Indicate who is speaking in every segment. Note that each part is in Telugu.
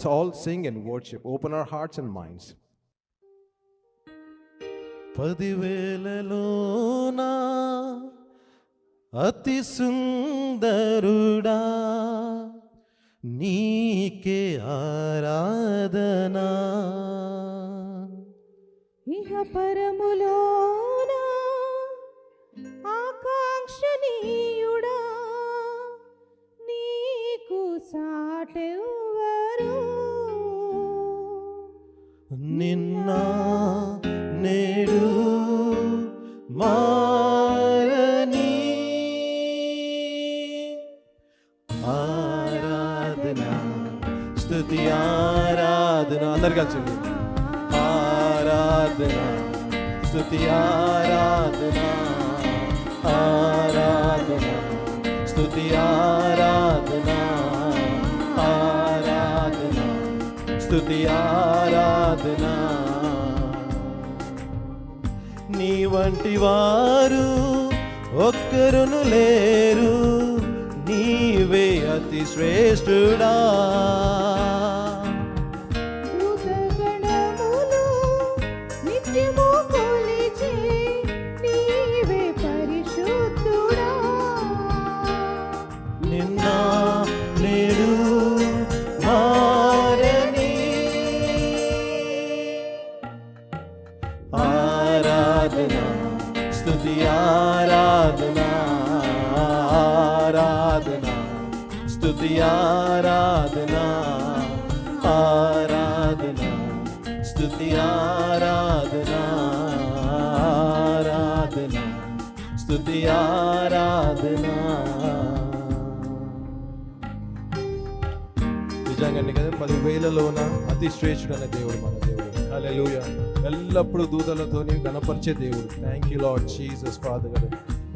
Speaker 1: let's all sing and worship. Open our hearts and minds.
Speaker 2: 10,000లోనా అతి సుందరుడా నీకే ఆరాధనా.
Speaker 3: ఇహ పరములోన ఆకాంక్షణీయుడా నీకు సాటెవ్వరు.
Speaker 2: నిన్న నేడు మారని ఆరాధనా స్తుతి ఆరాధన. అందరు కలిసి ఆరాధనా స్తుతి ఆరాధనా ఆరాధనా స్తుతి ఆరాధనా ఆరాధనా స్తుతి ఆరాధనా. నీ వంటి వారు ఒక్కరును లేరు, నీవే అతి శ్రేష్ఠుడా.
Speaker 3: దూతగణములు నిత్యము కొలిచే నీవే పరిశుద్ధుడా.
Speaker 2: నిన్న నేడు మారని ఆరాధనా స్తుతి ఆరాధనా ఆరాధనా స్తుతి ఆరాధనా ఆరాధనా స్తుతి ఆరాధనా ఆరాధనా స్తుతి ఆరాధనా.
Speaker 1: నిజంగానే కదా 10,000లోన అతి శ్రేష్ఠుడైన దేవుడు మన దేవుడు. హల్లెలూయా. ఎల్లప్పుడూ దూతలతోని గణపరిచే దేవుడు. Thank you Lord Jesus father గారు.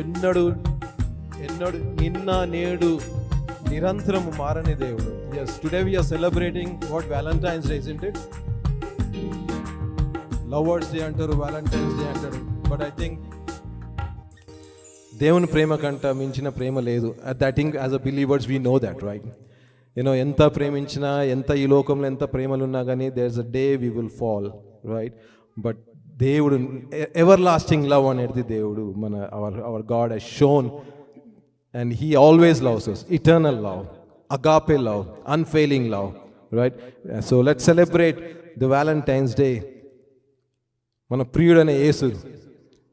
Speaker 1: ఎన్నడు నిన్న నేడు నిరంతరము మారని దేవుడు. Yes, today we are celebrating what Valentine's day, isn't it? Lovers day అంటారు, వ్యాలంటైన్స్ డే అంటారు. బట్ ఐ థింక్ దేవుని ప్రేమ కంట మించిన ప్రేమ లేదు. I think as a believers we know that, right? ఎంత ప్రేమించినా, ఎంత ఈ లోకంలో ఎంత ప్రేమలున్నా కానీ there is a day we will fall, right? But దేవుడు ఎవర్ లాస్టింగ్ లవ్ అనేది దేవుడు మన our God has shown, and he always loves us. Eternal love, agape love, unfailing love, right? So let's celebrate the Valentine's Day. మన ప్రియుడైన యేసు.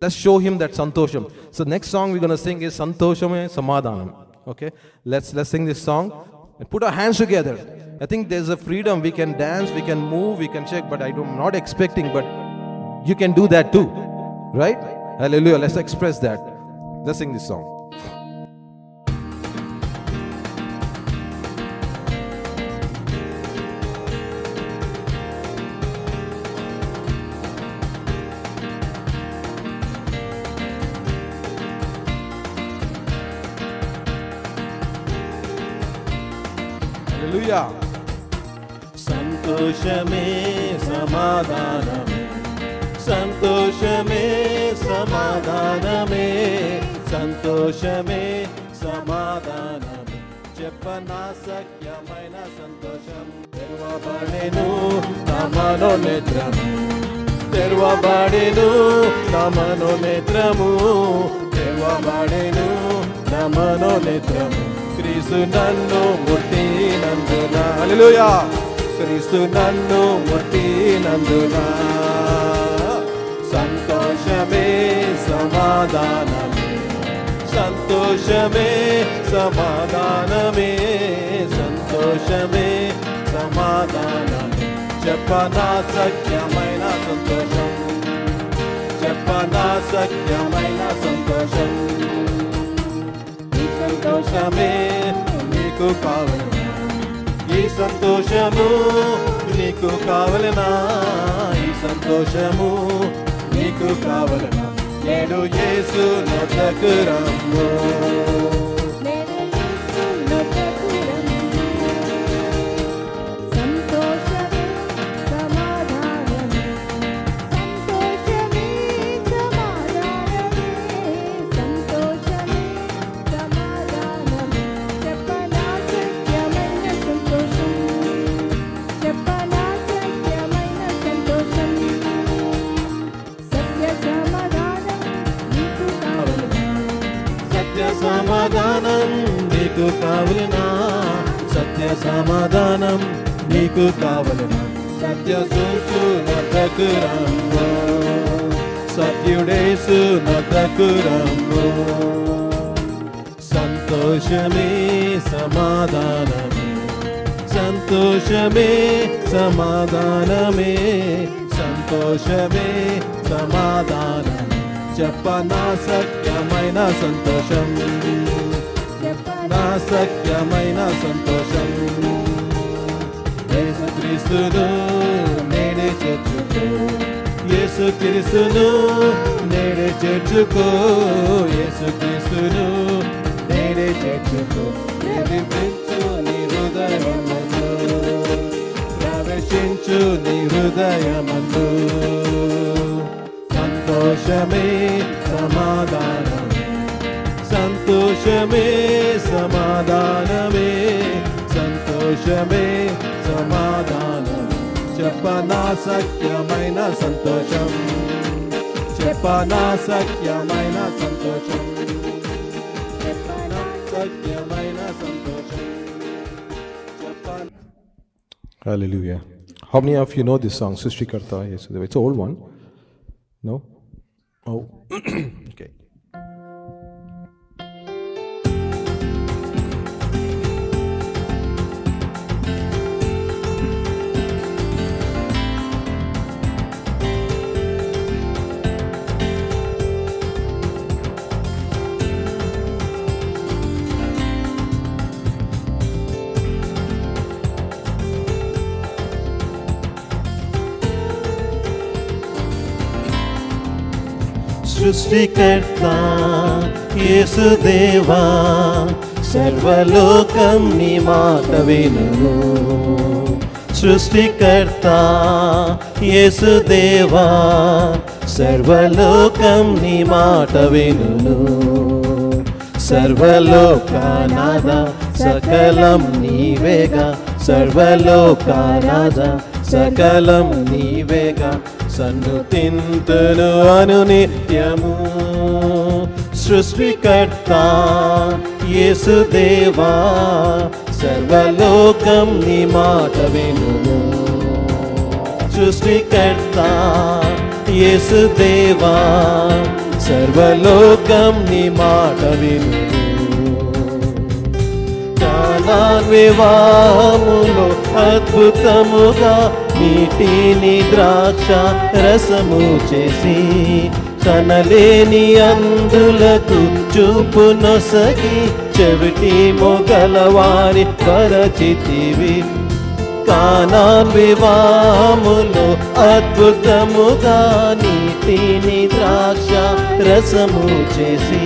Speaker 1: Let's show him that సంతోషం. So next song we're going to sing is సంతోషమే సమాధానం. Okay, let's sing this song and put our hands together. I think there's a freedom. We can dance, we can move, we can shake, but I'm not expecting, but you can do that too, right? Hallelujah. Let's express that. Let's sing this song. Hallelujah.
Speaker 2: సంతోషమే సమాధానమే, సంతోషమే సమాధానమే, సంతోషమే సమాధానమే, చెప్పనా సఖ్యమైన సంతోషం. తెరవబడెను నా మనోనేత్రము, తెరవబడెను నా మనోనేత్రము, తెరవబడెను నా మనోనేత్రము. క్రీస్తు నన్ను ముట్టినందున, హల్లెలూయా, క్రీస్తు నన్ను ముట్టినందున, సంతోషమే సమాధానమే, సంతోషమే సమాధానమే, సంతోషమే సమాధానమే, చెప్పనా సఖ్యమైన సంతోషం, చెప్పనా సఖ్యమైన సంతోషం. ఈ సంతోషమే నీకు కావలనా, ఈ సంతోషము నీకు కావలనా, ఈ సంతోషము నీకు కావలనా, నేడు యేసు నొద్దకు రమ్ము, సమాధానం నీకు కావలెనా, సత్య సమాధానం నీకు కావలెనా, సత్య చూసు నొద్దకు రమ్ము, సత్యుడేసు నొద్దకు రమ్ము. సంతోషమే సమాధానమే, సంతోషమే సమాధానమే, సంతోషమే సమాధానమే, చెప్పనా సత్యమైన సంతోషం, నా సత్యమైన సంతోషం. యేసుక్రీస్తును నేడే చేర్చుకో, యేసుక్రీస్తును నేడే చేర్చుకో, యేసుక్రీస్తును నేడే చేర్చుకో. ప్రవేశించు నీ హృదయమందు, ప్రవేశించు నీ హృదయమందు. సంతోషమే సమాధానమే, సంతోషమే సమాధానమే, సంతోషమే సమాధానమే, చెప్పనా సత్యమైన సంతోషం, చెప్పనా సత్యమైన సంతోషం, చెప్పనా సత్యమైన సంతోషం, చెప్పనా.
Speaker 1: Hallelujah. How many of you know this song, Srishtikarta Yesudeva? It's an old one. No? Oh. Okay.
Speaker 2: సృష్టికర్త యేసుదేవా, సర్వలోకం నీ మాట వినును. సృష్టికర్త యేసుదేవా, సర్వలోకం నీ మాట వినును. సర్వలోకనాథ సకలం నీవేగా, సర్వలోకనాథ సకలం నీవేగా, సన్నుతింతును అనునిత్యము. సృష్టికర్త యేసుదేవా, సర్వలోకం నీ మాట వినును. సృష్టికర్త యేసుదేవా, సర్వలోకం నీ మాట వినును. కానాన్ వివాహములో అద్భుతముగా నీటిని ద్రాక్ష రసము చేసి, కనలేని అందులకు చూపు నొసగి, చెవిటి మొగలవారి పరచితివి. కానాన్ వివాహములో అద్భుతముగా నీటిని ద్రాక్ష రసము చేసి,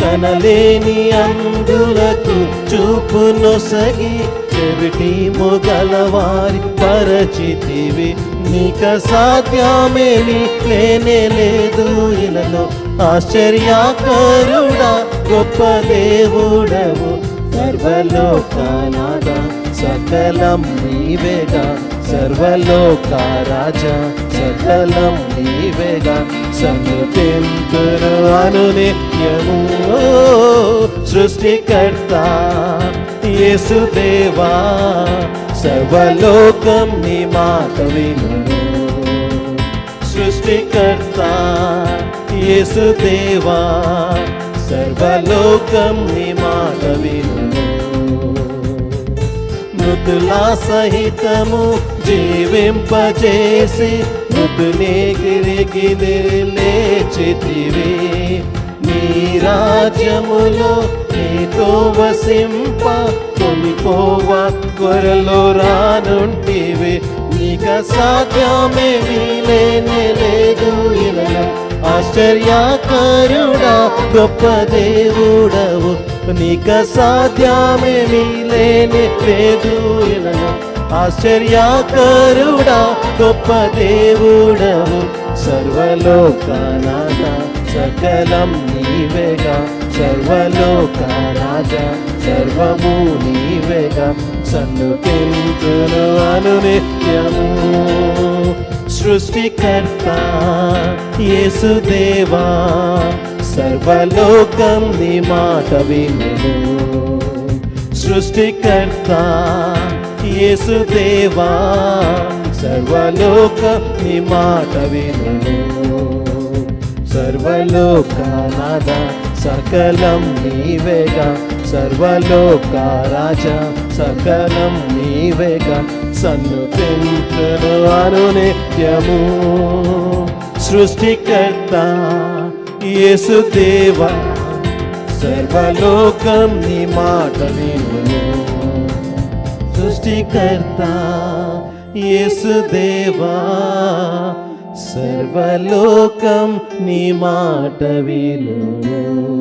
Speaker 2: కనలేని అందులకు చూపు నొసగి, చెవిటి మొగలవారి పరచితివి. నీక సాధ్యమేమి లేనే లేదు ఇలలో, ఆశ్చర్యకరుడా గొప్ప దేవుడవు. సర్వలోకనాథ సకలం నీవేగా, సర్వలోక రాజా సకలం నీవేగా, సన్నుతింతును అనునిత్యము. సృష్టికర్త యేసుదేవా, సర్వలోకం నీ మాట వినును. సృష్టికర్త యేసుదేవా, సర్వలోకం నీ మాట వినును. మృతులా సహితము జీవింపజేసి, మృతులే గిరిగి లేచితివి. నీ రాజ్యములో నీతో వసింప, కొనిపోవ త్వరలో రానుంటివి. నీక సాధ్యమేమీ లేనే లేదు ఇలలో, ఆశ్చర్యకరుడా గొప్ప దేవుడవు. నీక సాధ్యమేమీ లేనే లేదు ఇలలో, ఆశ్చర్యకరుడా గొప్ప దేవుడవు. సర్వలోకనాథ సకలం నీవేగా, సర్వలోక రాజా సర్వము నీవేగా, సన్నుతింతును అనునిత్యము. సృష్టికర్త యేసుదేవా, సర్వలోకం నీ మాట వినును. సృష్టికర్త యేసుదేవా సర్వలోకం నీ మాట వినును. సర్వలోకనాథ సకలం నీవేగా, సర్వలోక రాజా సకలం నీవేగా, సన్నుతింతును అనునిత్యము. సృష్టికర్త యేసుదేవా సర్వలోకం నీ మాట వినును. సృష్టికర్త యేసుదేవా సర్వలోకం నీ మాట వినును.